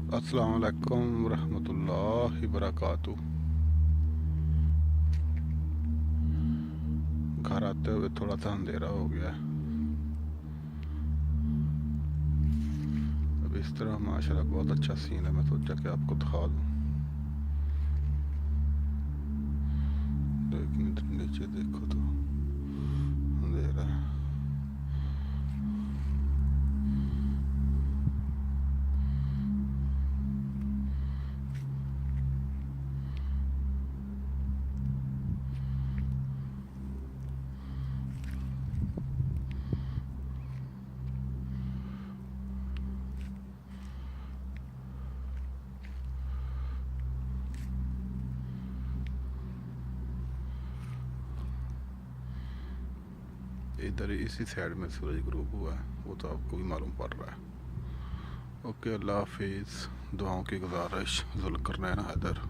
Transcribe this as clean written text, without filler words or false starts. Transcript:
अस्सलाम वालेकुम रहमतुल्लाहि बरकातुहू। घर आते हुए थोड़ा सा अंधेरा हो गया। अब इस तरह माशाल्लाह बहुत अच्छा सीन है, मैं सोचा कि आपको दिखा दूँ। तो एक मिनट नीचे देखो तो अंधेरा है। इधर इसी साइड में सूरज ग्रुप हुआ है, वो तो आपको भी मालूम पड़ रहा है। ओके, अल्लाह हाफिज़। दुआओं की गुजारिश, जुल्करनैन हैदर।